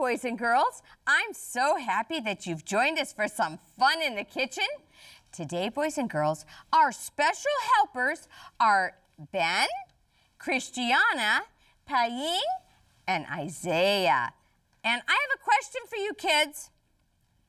boys and girls. I'm so happy that you've joined us for some fun in the kitchen. Today, boys and girls, our special helpers are Ben, Christiana, Paying, and Isaiah. And I have a question for you kids.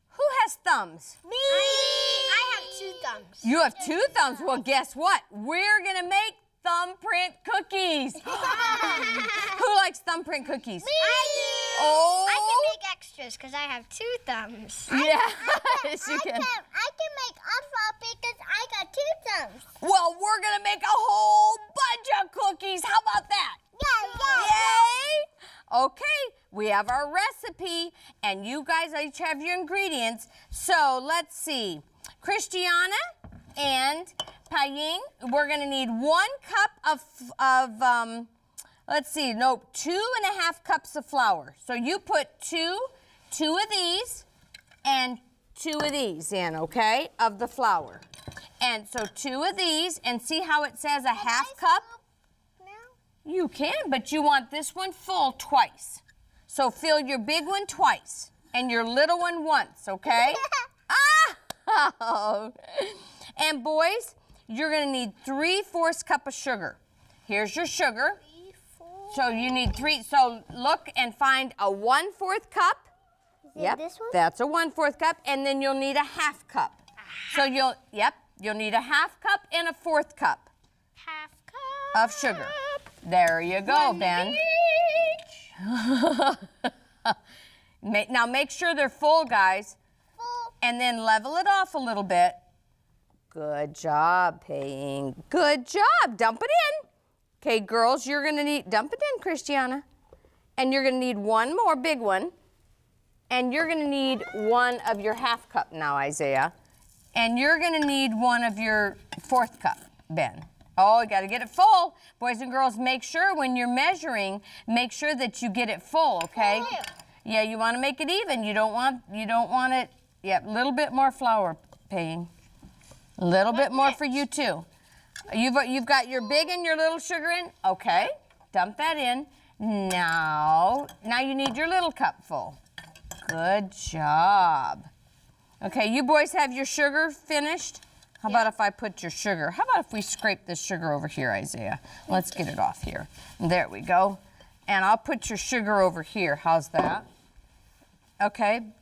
Who has thumbs? Me! I have 2 thumbs. You have 2 thumbs? Well, guess what? We're gonna make thumbprint cookies. Who likes thumbprint cookies? Me! I do. Oh! I can make extras because I have 2 thumbs. Yes, you can. I can make alpha because I got 2 thumbs. Well, we're gonna make a whole bunch of cookies. How about that? Yeah. Yay! Okay, we have our recipe, and you guys each have your ingredients. So let's see. Christiana and Paying, we're gonna need 1 cup of let's see, no, 2.5 cups of flour. So you put two of these and 2 of these in, okay, of the flour. And so 2 of these, and see how it says a half cup? You can, but you want this one full twice. So fill your big one twice and your little one once, okay? Ah! And boys, you're gonna need 3/4 cup of sugar. Here's your sugar. So you need 3, so look and find a 1/4 cup. Yep, this one? that's a 1/4 cup, and then you'll need a half cup. So you'll need a half cup and a 1/4 cup. Half cup of sugar. There you go, Ben. Now make sure they're full, guys. Full. And then level it off a little bit. Good job, Paying. Good job. Dump it in. Okay, girls, you're going to need, dump it in, Christiana. And you're going to need 1 more big one. And you're going to need 1 of your half cup now, Isaiah. And you're going to need 1 of your 4th cup, Ben. Oh, you got to get it full. Boys and girls, make sure when you're measuring, make sure that you get it full, okay? Yeah, you want to make it even. You don't want it, yeah, a little bit more flour, Paying. A little bit more for you too. You've got your big and your little sugar in? Okay, dump that in. Now you need your little cup full. Good job. Okay, you boys have your sugar finished? How about if I put your sugar? How about if we scrape this sugar over here, Isaiah? Let's get it off here. There we go. And I'll put your sugar over here. How's that? Okay.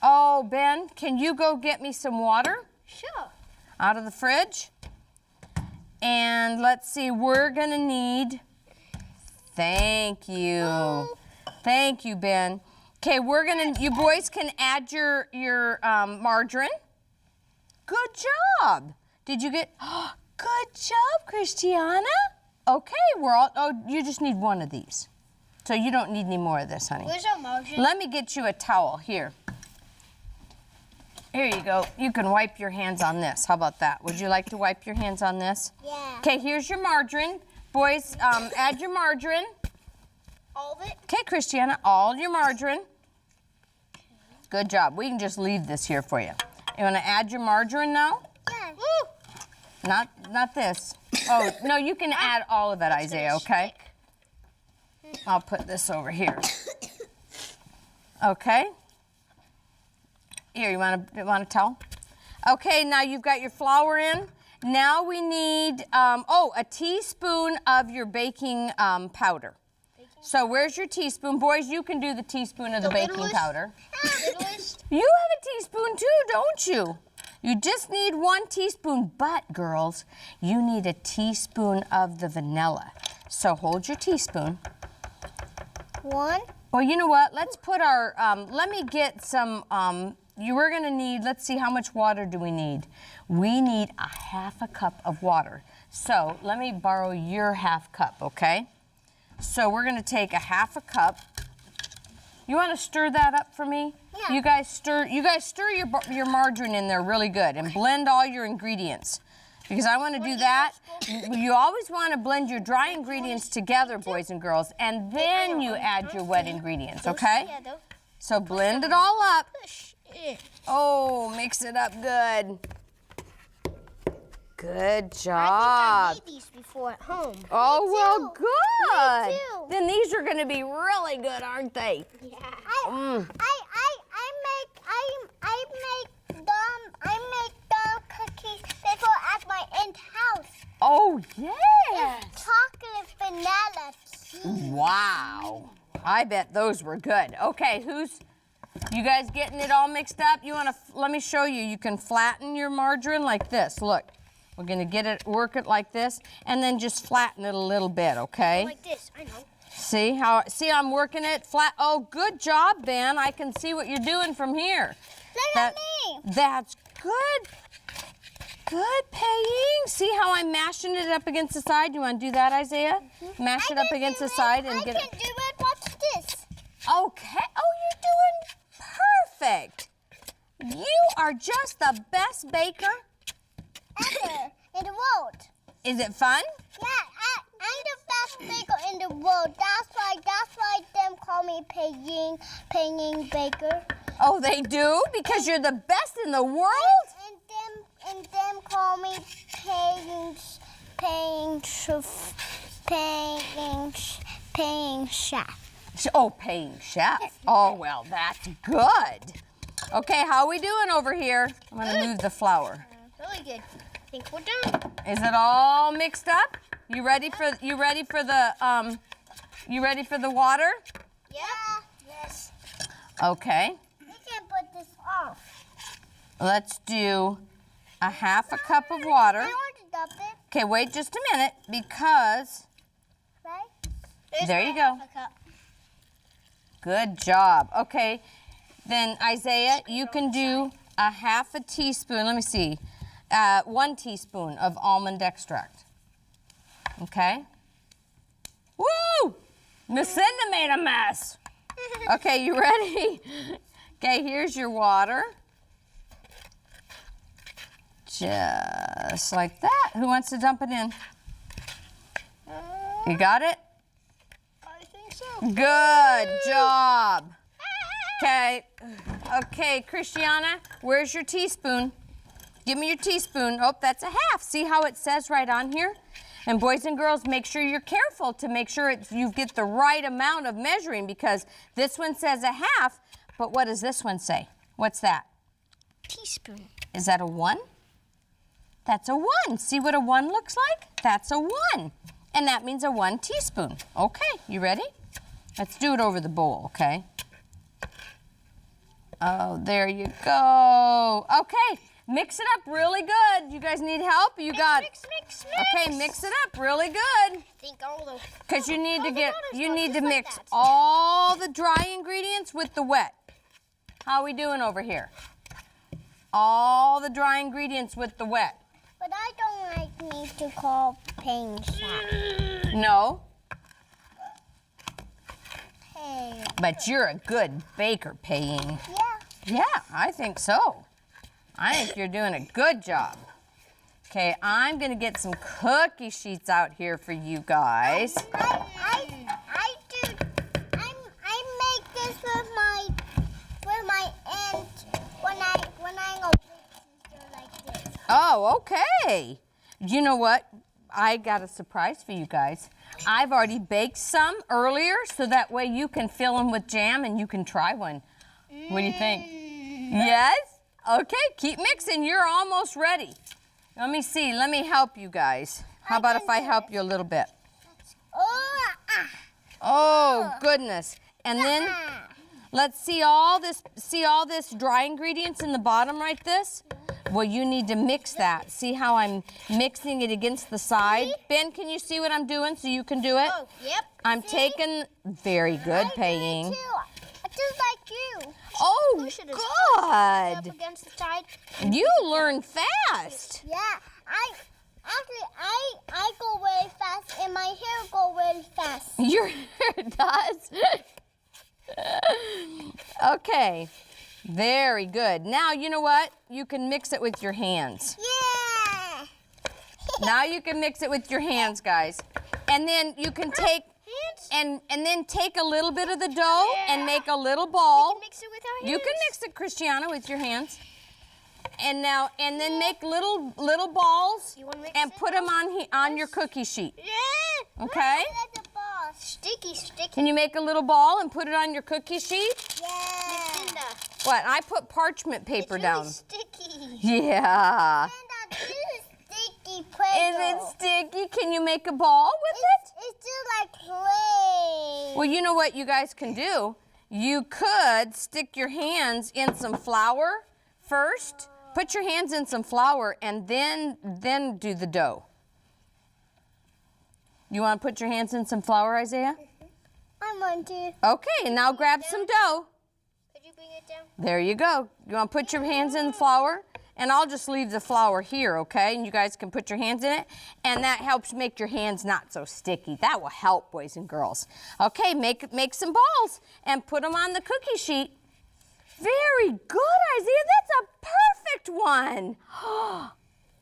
Oh, Ben, can you go get me some water? Sure. Out of the fridge? And let's see, we're gonna need, thank you. Thank you, Ben. Okay, you boys can add your margarine. Good job. Did you get, good job, Christiana. Okay, you just need 1 of these. So you don't need any more of this, honey. Where's our margarine? Let me get you a towel, here. Here you go. You can wipe your hands on this. How about that? Would you like to wipe your hands on this? Yeah. Okay, here's your margarine. Boys, add your margarine. All of it? Okay, Christiana, all your margarine. Good job. We can just leave this here for you. You want to add your margarine now? Yeah. Not this. Oh, no, you can add all of it, Isaiah, okay? I'll put this over here. Okay. Here, you want a towel? Okay, now you've got your flour in. Now we need, a teaspoon of your baking powder. So where's your teaspoon? Boys, you can do the teaspoon of the baking powder. You have a teaspoon too, don't you? You just need 1 teaspoon, but girls, you need a teaspoon of the vanilla. So hold your teaspoon. 1. Well, you know what? Let's put our, let me get some, we're gonna need, let's see, how much water do we need? We need a 1/2 cup of water. So let me borrow your 1/2 cup, okay? So we're gonna take a 1/2 cup. You wanna stir that up for me? Yeah. You guys stir your margarine in there really good and blend all your ingredients. Because I wanna do that. You always wanna blend your dry ingredients together, boys and girls, and then you add your wet ingredients, okay? So blend it all up. Oh, mix it up good. Good job. I think I made these before at home. Oh, well, good. Me too. Then these are going to be really good, aren't they? Yeah. I make dumb cookies before at my aunt's house. Oh, yeah. Chocolate vanilla tea. Wow. I bet those were good. Okay, you guys getting it all mixed up? Let me show you. You can flatten your margarine like this. Look, we're gonna work it like this, and then just flatten it a little bit, okay? Like this, I know. See I'm working it flat. Oh, good job, Ben. I can see what you're doing from here. Look at me. That's good. Good paying. See how I'm mashing it up against the side? You want to do that, Isaiah? Mash it up against the side and get it. I can do it. Watch this. Okay. Oh, you're doing perfect. You are just the best baker ever in the world. Is it fun? Yeah, I'm the best baker in the world. That's why them call me paying baker. Oh, they do? Because you're the best in the world? And them call me paying chef. Oh, paying chef. Oh, well, that's good. Okay, how are we doing over here? I'm going to move the flour. Really good. I think we're done. Is it all mixed up? You ready for the water? Yeah. Yes. Okay. We can put this off. Let's do a half a cup of water. I want to dump it. Okay, wait just a minute because Right? There you go. Good job. Okay, then Isaiah, you can do a half a teaspoon. Let me see. 1 teaspoon of almond extract. Okay. Woo! Miss Cinda made a mess. Okay, you ready? Okay, here's your water. Just like that. Who wants to dump it in? You got it? I think so. Good job. Okay. Okay, Christiana, where's your teaspoon? Give me your teaspoon. Oh, that's a half. See how it says right on here? And boys and girls, make sure you're careful to make sure you get the right amount of measuring because this one says a half, but what does this one say? What's that? Teaspoon. Is that a 1? That's a 1. See what a 1 looks like? That's a 1. And that means a 1 teaspoon. Okay, you ready? Let's do it over the bowl, okay? Oh, there you go. Okay, mix it up really good. You guys need help? You got it. Mix. Okay, mix it up really good. I think all the. Because you need to like mix that. all the dry ingredients with the wet. How are we doing over here? All the dry ingredients with the wet. But I don't need to call paying chef. No, Hey. but you're a good baker, Paying. Yeah. Yeah, I think so. I think you're doing a good job. Okay, I'm gonna get some cookie sheets out here for you guys. I make this with my aunt when I go like this. Oh, okay. You know what? I got a surprise for you guys. I've already baked some earlier, so that way you can fill them with jam and you can try one. What do you think? Yes? Okay, keep mixing. You're almost ready. Let me see. Let me help you guys. How about if I help you a little bit? Oh, goodness. And then let's see all this dry ingredients in the bottom like this? Well, you need to mix that. See how I'm mixing it against the side? Ben, can you see what I'm doing so you can do it? Oh, yep. I'm taking, very good, Paying. Just like you. Oh, Push it as up good. against the side. You learn fast. Yeah, I go really fast and my hair go really fast. Your hair does. Okay, very good. Now, you know what? You can mix it with your hands. Yeah. Now you can mix it with your hands, guys. And then you can take and then take a little bit of the dough and make a little ball. We can mix it with our hands. You can mix it, Christiana, with your hands. And then make little balls You wanna mix and it? put them on your cookie sheet. Yeah. Okay. Look at the ball. Sticky. Can you make a little ball and put it on your cookie sheet? Yeah. What? I put parchment paper down. It's really sticky. Yeah. And that is sticky Play-Doh. Is it sticky? Can you make a ball with it? It's just like clay. Well, you know what you guys can do? You could stick your hands in some flour first. Put your hands in some flour and then do the dough. You want to put your hands in some flour, Isaiah? I want to. Okay, and now grab some dough. Could you bring it down? There you go. You want to put your hands in the flour? And I'll just leave the flour here, okay? And you guys can put your hands in it. And that helps make your hands not so sticky. That will help, boys and girls. Okay, make some balls and put them on the cookie sheet. Very good, Isaiah. That's a perfect one.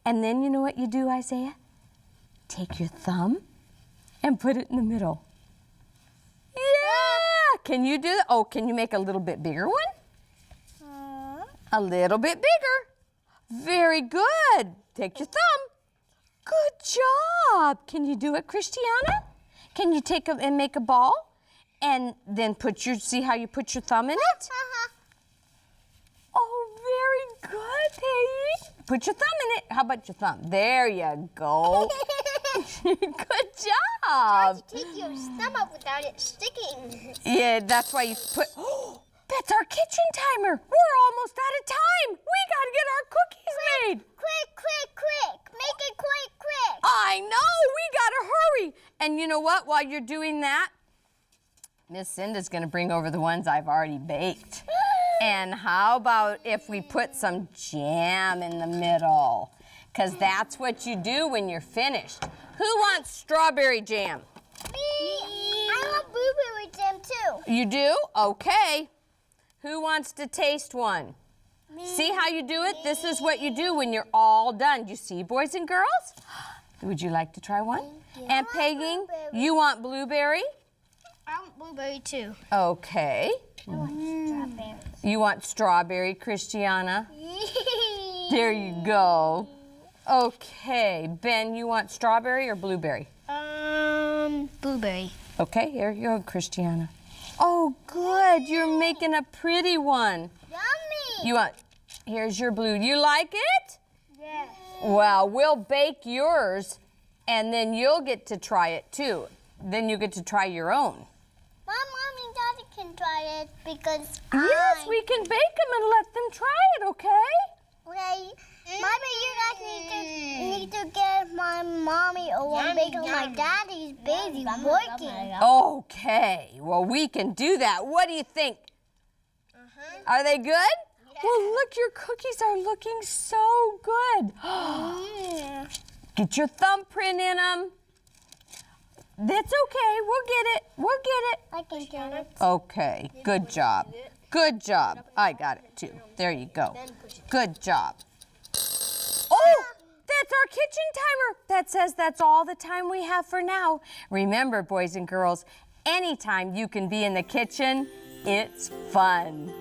And then you know what you do, Isaiah? Take your thumb and put it in the middle. Yeah! Can you do that? Oh, can you make a little bit bigger one? A little bit bigger. Very good. Take your thumb. Good job. Can you do it, Christiana? Can you take and make a ball and then see how you put your thumb in it? Oh, very good, Peggy. Put your thumb in it. How about your thumb? There you go. Good job. Try to take your thumb up without it sticking. Yeah, that's why you put. Oh, that's our kitchen timer. We're almost out of time. We got to get our cookies made. Quick, quick, quick. Make it quick. I know. We got to hurry. And you know what? While you're doing that, Miss Cinda's going to bring over the ones I've already baked. And how about if we put some jam in the middle? Because that's what you do when you're finished. Who wants strawberry jam? Me. I want blueberry jam too. You do? Okay. Who wants to taste one? Me. See how you do it? This is what you do when you're all done. You see, boys and girls? Would you like to try one? And Peggy, you want blueberry? I want blueberry too. Okay. I want strawberry. You want strawberry, Christiana? There you go. Okay, Ben, you want strawberry or blueberry? Blueberry. Okay, here you go, Christiana. Oh, good. You're making a pretty one. Yummy. You want, here's your blue. You like it? Yes. Well, we'll bake yours, and then you'll get to try it too. Then you get to try your own. My mom and daddy can try it because Yes, we can bake them and let them try it, okay? Maybe you guys need to get my mommy or one because my daddy's busy working. Okay, well, we can do that. What do you think? Are they good? Yeah. Well, look, your cookies are looking so good. Get your thumbprint in them. That's okay. We'll get it. We'll get it. I can get it. Okay, good job. Good job. I got it too. There you go. Good job. Oh, that's our kitchen timer. That says that's all the time we have for now. Remember, boys and girls, anytime you can be in the kitchen, it's fun.